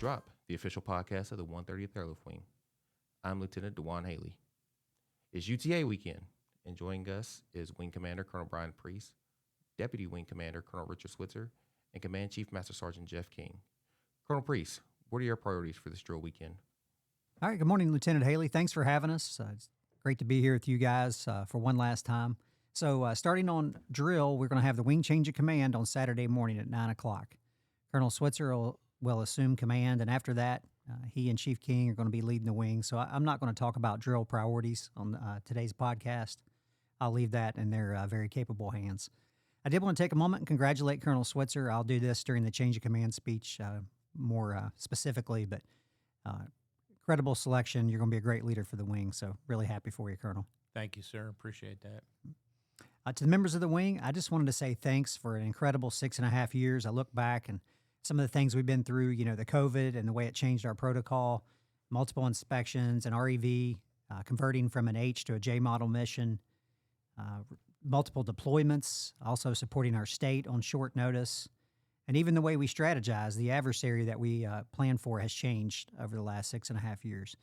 Drop, the official podcast of the 130th Airlift Wing. I'm Lieutenant Dewan Haley. It's UTA weekend, and joining us is Wing Commander Colonel Bryan Preece, Deputy Wing Commander Colonel Richard Switzer, and Command Chief Master Sgt. Jeff King. Colonel Preece, what are your priorities for this drill weekend? All right, good morning, Lieutenant Haley. Thanks for having us. It's great to be here with you guys for one last time. So starting on drill, we're going to have the wing change of command on Saturday morning at 9 o'clock. Colonel Switzer will assume command, and after that, he and Chief King are going to be leading the wing. So I'm not going to talk about drill priorities on today's podcast. I'll leave that in their very capable hands. I did want to take a moment and congratulate Colonel Switzer. I'll do this during the change of command speech more specifically, but incredible selection. You're going to be a great leader for the wing, so really happy for you, Colonel. Thank you, sir. Appreciate that. To the members of the wing, I just wanted to say thanks for an incredible 6.5 years. I look back and some of the things we've been through, the COVID and the way it changed our protocol, multiple inspections, an REV, converting from an H to a J model mission, multiple deployments, also supporting our state on short notice, and even the way we strategize, the adversary that we plan for has changed over the last 6.5 years.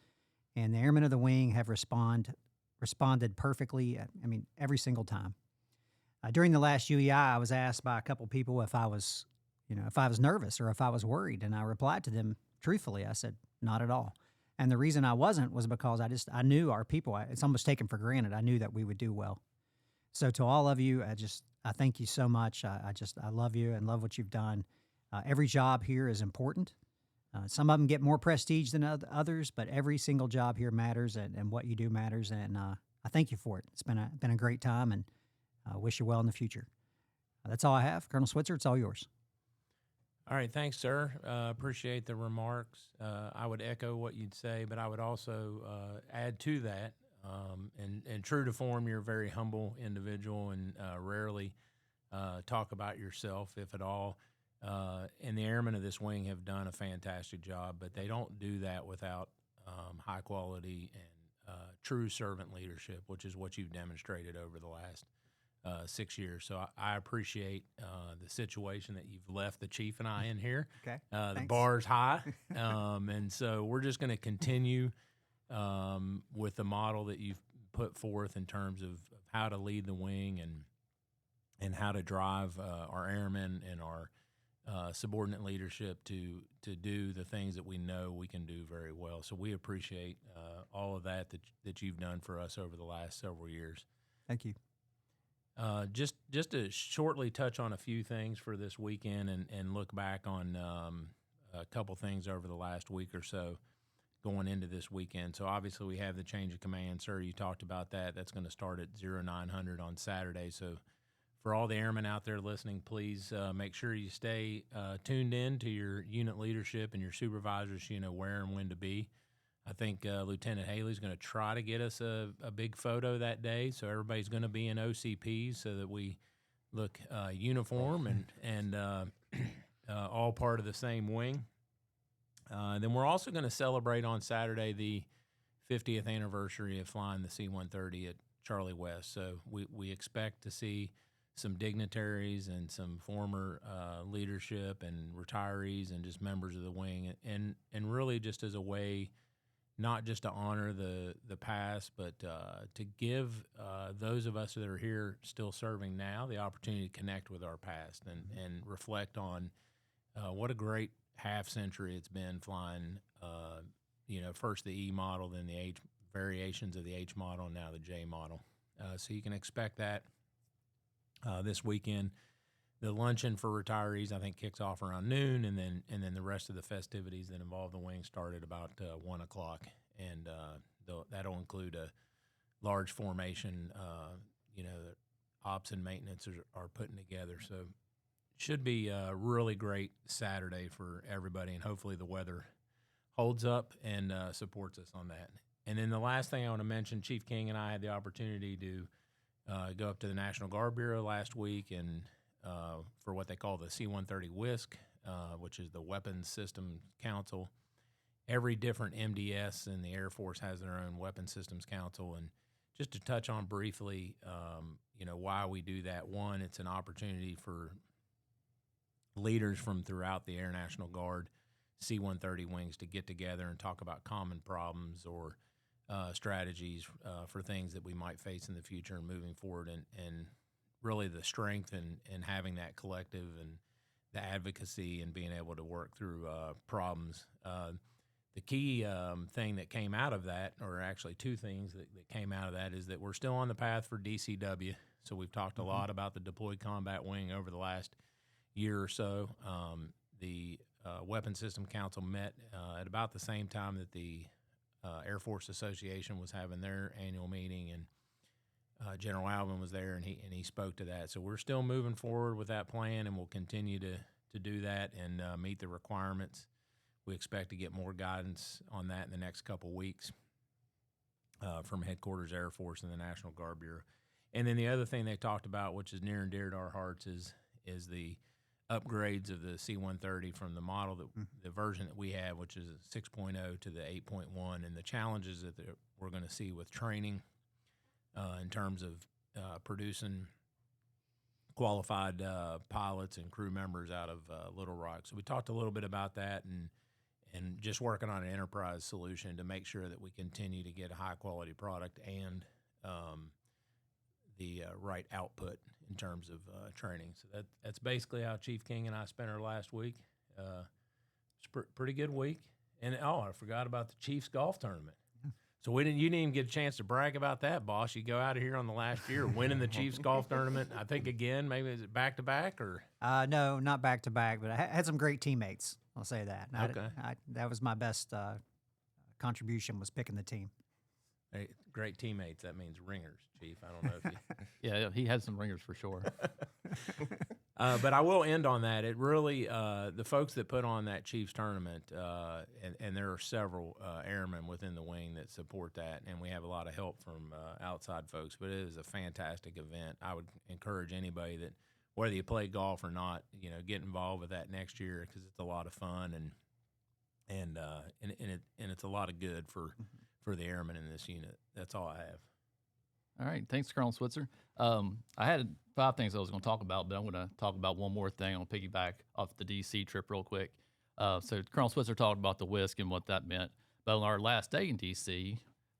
And the airmen of the wing have responded perfectly, every single time. During the last UEI, I was asked by a couple people if I was nervous or if I was worried, and I replied to them truthfully. I said, not at all. And the reason I wasn't was because I knew our people. It's almost taken for granted. I knew that we would do well. So to all of you, I thank you so much. I love you and love what you've done. Every job here is important. Some of them get more prestige than others, but every single job here matters, and what you do matters. And I thank you for it. It's been a great time, and I wish you well in the future. That's all I have. Colonel Switzer, it's all yours. All right, thanks, sir. Appreciate the remarks. I would echo what you'd say, but I would also add to that. And true to form, you're a very humble individual and rarely talk about yourself, if at all. And the airmen of this wing have done a fantastic job, but they don't do that without high quality and true servant leadership, which is what you've demonstrated over the last 6 years. So I appreciate the situation that you've left the chief and I in here. Okay. The bar's high. And so we're just going to continue with the model that you've put forth in terms of how to lead the wing and how to drive our airmen and our subordinate leadership to do the things that we know we can do very well. So we appreciate all of that you've done for us over the last several years. Thank you. Just to shortly touch on a few things for this weekend and look back on a couple things over the last week or so going into this weekend. So obviously we have the change of command, sir. You talked about that. That's going to start at 0900 on Saturday. So for all the airmen out there listening, please make sure you stay tuned in to your unit leadership and your supervisors, where and when to be. I think Lieutenant Haley's going to try to get us a big photo that day, so everybody's going to be in OCPs so that we look uniform and all part of the same wing. Then we're also going to celebrate on Saturday the 50th anniversary of flying the C-130 at Charlie West. So we expect to see some dignitaries and some former leadership and retirees and just members of the wing, and really just as a way not just to honor the past, but to give those of us that are here still serving now the opportunity to connect with our past and reflect on what a great half century it's been flying, first the E model, then the H variations of the H model, and now the J model. So you can expect that this weekend. The luncheon for retirees, I think, kicks off around noon, and then the rest of the festivities that involve the wing start at about 1 o'clock, and that'll include a large formation. That ops and maintenance are putting together. So it should be a really great Saturday for everybody, and hopefully the weather holds up and supports us on that. And then the last thing I want to mention, Chief King and I had the opportunity to go up to the National Guard Bureau last week and for what they call the C-130 WISC, which is the Weapons Systems Council. Every different MDS in the Air Force has their own Weapons Systems Council. And just to touch on briefly, why we do that. One, it's an opportunity for leaders from throughout the Air National Guard C-130 wings to get together and talk about common problems or strategies for things that we might face in the future and moving forward, and really the strength in having that collective and the advocacy and being able to work through problems. The key thing that came out of that, or actually two things that came out of that, is that we're still on the path for DCW. So we've talked a lot about the Deployed Combat Wing over the last year or so. The Weapons System Council met at about the same time that the Air Force Association was having their annual meeting, and General Alvin was there, and he spoke to that. So we're still moving forward with that plan, and we'll continue to do that and meet the requirements. We expect to get more guidance on that in the next couple weeks from Headquarters Air Force and the National Guard Bureau. And then the other thing they talked about, which is near and dear to our hearts, is the upgrades of the C-130 from the model that the version that we have, which is a 6.0 to the 8.1, and the challenges that we're going to see with training in terms of producing qualified pilots and crew members out of Little Rock. So we talked a little bit about that and just working on an enterprise solution to make sure that we continue to get a high-quality product and the right output in terms of training. So that's basically how Chief King and I spent our last week. It's a pretty good week. And, I forgot about the Chiefs golf tournament. So you didn't even get a chance to brag about that, boss. You go out of here on the last year winning the Chiefs golf tournament. I think again, maybe is it back-to-back or? No, not back-to-back, but I had some great teammates. I'll say that. Okay. That was my best contribution, was picking the team. Hey, great teammates. That means ringers, Chief. I don't know if you. Yeah, he had some ringers for sure. But I will end on that. It really, the folks that put on that Chiefs tournament, and there are several airmen within the wing that support that, and we have a lot of help from outside folks, but it is a fantastic event. I would encourage anybody that, whether you play golf or not, get involved with that next year, because it's a lot of fun and it's a lot of good for the airmen in this unit. That's all I have. All right, thanks, Colonel Switzer. I had 5 things I was going to talk about, but I'm going to talk about one more thing. I'll piggyback off the D.C. trip real quick. So Colonel Switzer talked about the WISC and what that meant. But on our last day in D.C.,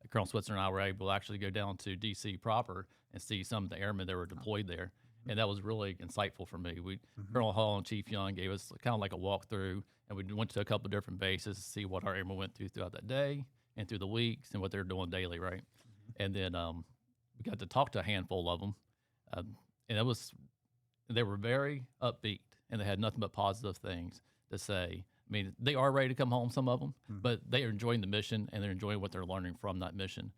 Colonel Switzer and I were able to actually go down to D.C. proper and see some of the airmen that were deployed there. And that was really insightful for me. Colonel Hall and Chief Young gave us kind of like a walkthrough, and we went to a couple of different bases to see what our airmen went through throughout that day and through the weeks and what they're doing daily, right? And then we got to talk to a handful of them, and they were very upbeat, and they had nothing but positive things to say. I mean, they are ready to come home, some of them, but they are enjoying the mission, and they're enjoying what they're learning from that mission.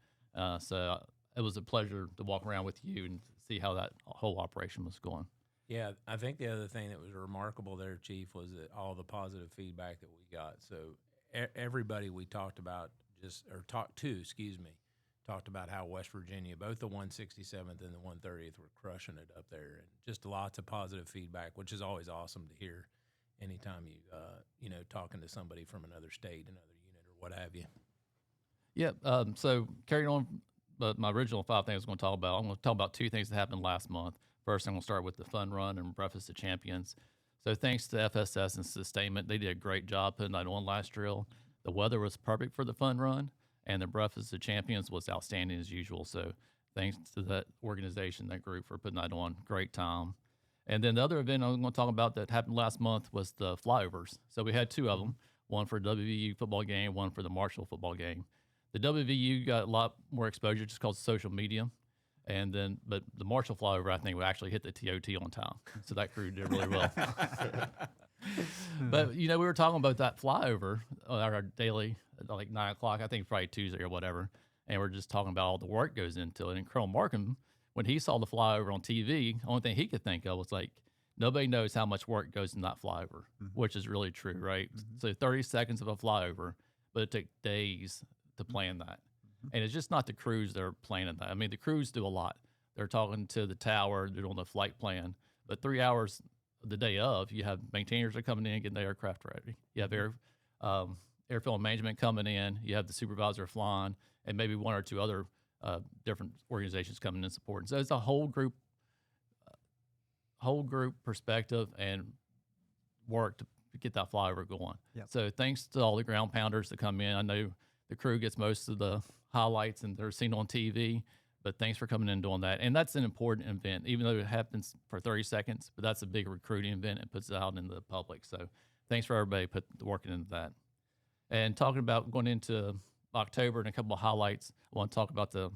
So it was a pleasure to walk around with you and see how that whole operation was going. Yeah, I think the other thing that was remarkable there, Chief, was that all the positive feedback that we got. So everybody we talked about talked about how West Virginia, both the 167th and the 130th, were crushing it up there, and just lots of positive feedback, which is always awesome to hear anytime you talking to somebody from another state, another unit, or what have you. Yeah. So carrying on, but my original 5 things I was going to talk about, I'm going to talk about 2 things that happened last month. First, I'm going to start with the fun run and Breakfast of Champions. So thanks to FSS and Sustainment, they did a great job putting that on last drill. The weather was perfect for the fun run, and the Breakfast of Champions was outstanding as usual. So thanks to that organization, that group, for putting that on. Great time. And then the other event I'm going to talk about that happened last month was the flyovers. So we had 2 of them, one for WVU football game, one for the Marshall football game. The WVU got a lot more exposure just because of social media. But the Marshall flyover, I think, we actually hit the TOT on time. So that crew did really well. But, we were talking about that flyover, our daily, like 9 o'clock, I think Friday, Tuesday or whatever. And we're just talking about all the work goes into it. And Colonel Markham, when he saw the flyover on TV, the only thing he could think of was like, nobody knows how much work goes in that flyover, which is really true, right? So 30 seconds of a flyover, but it took days to plan that. And it's just not the crews that are planning that. I mean, the crews do a lot. They're talking to the tower, they're doing the flight plan. But 3 hours the day of, you have maintainers are coming in, getting the aircraft ready. You have airfield management coming in. You have the supervisor flying, and maybe 1 or 2 other different organizations coming in supporting. So it's a whole group perspective and work to get that flyover going. Yep. So thanks to all the ground pounders that come in. I know the crew gets most of the highlights and they're seen on TV, but thanks for coming in and doing that. And that's an important event, even though it happens for 30 seconds, but that's a big recruiting event and puts it out into the public. So thanks for everybody working into that. And talking about going into October and a couple of highlights, I want to talk about the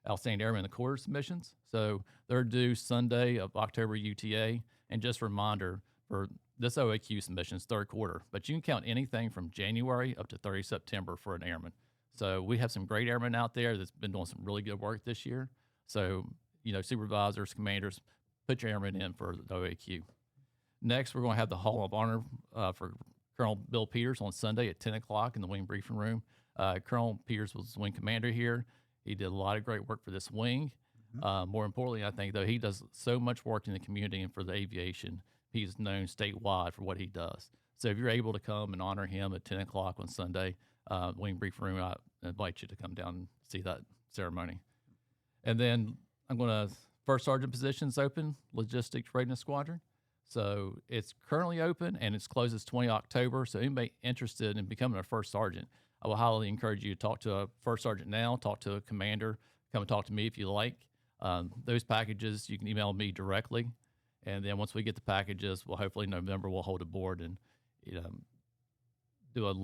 Outstanding Airman and the Quarter submissions. So they're due Sunday of October UTA. And just a reminder, for this OAQ submissions, third quarter, but you can count anything from January up to 30 September for an airman. So we have some great airmen out there that's been doing some really good work this year. So, supervisors, commanders, put your airmen in for the OAQ. Next, we're going to have the Hall of Honor for Colonel Bill Peters on Sunday at 10 o'clock in the wing briefing room. Colonel Peters was wing commander here. He did a lot of great work for this wing. More importantly, I think, though, he does so much work in the community and for the aviation. He's known statewide for what he does. So if you're able to come and honor him at 10 o'clock on Sunday, wing briefing room, I invite you to come down and see that ceremony. And then I'm going to, first sergeant positions open, logistics readiness squadron. So it's currently open and it's closes 20 October. So anybody interested in becoming a first sergeant, I will highly encourage you to talk to a first sergeant now, talk to a commander, come and talk to me if you like. Those packages, you can email me directly. And then once we get the packages, we'll hopefully in November, we'll hold a board and do a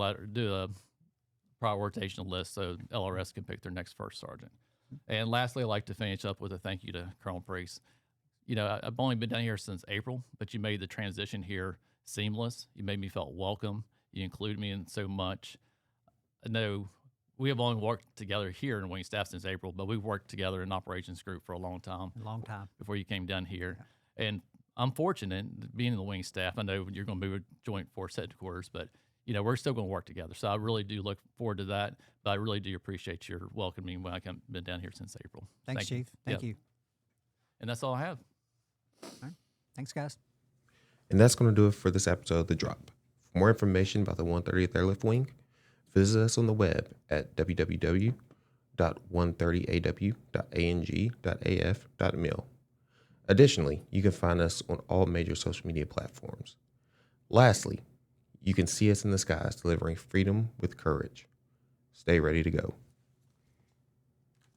prioritization list so LRS can pick their next first sergeant. And lastly, I'd like to finish up with a thank you to Colonel Preece. I've only been down here since April, but you made the transition here seamless. You made me feel welcome. You included me in so much. I know we have only worked together here in wing staff since April, but we've worked together in operations group for a long time. Before you came down here. Yeah. And I'm fortunate being in the wing staff. I know you're going to move a joint force headquarters, but we're still going to work together. So I really do look forward to that. But I really do appreciate your welcoming when I've been down here since April. Thanks, Chief. Thank you. And that's all I have. All right. Thanks, guys. And that's going to do it for this episode of The Drop. For more information about the 130th Airlift Wing, visit us on the web at www.130aw.ang.af.mil. Additionally, you can find us on all major social media platforms. Lastly, you can see us in the skies delivering freedom with courage. Stay ready to go.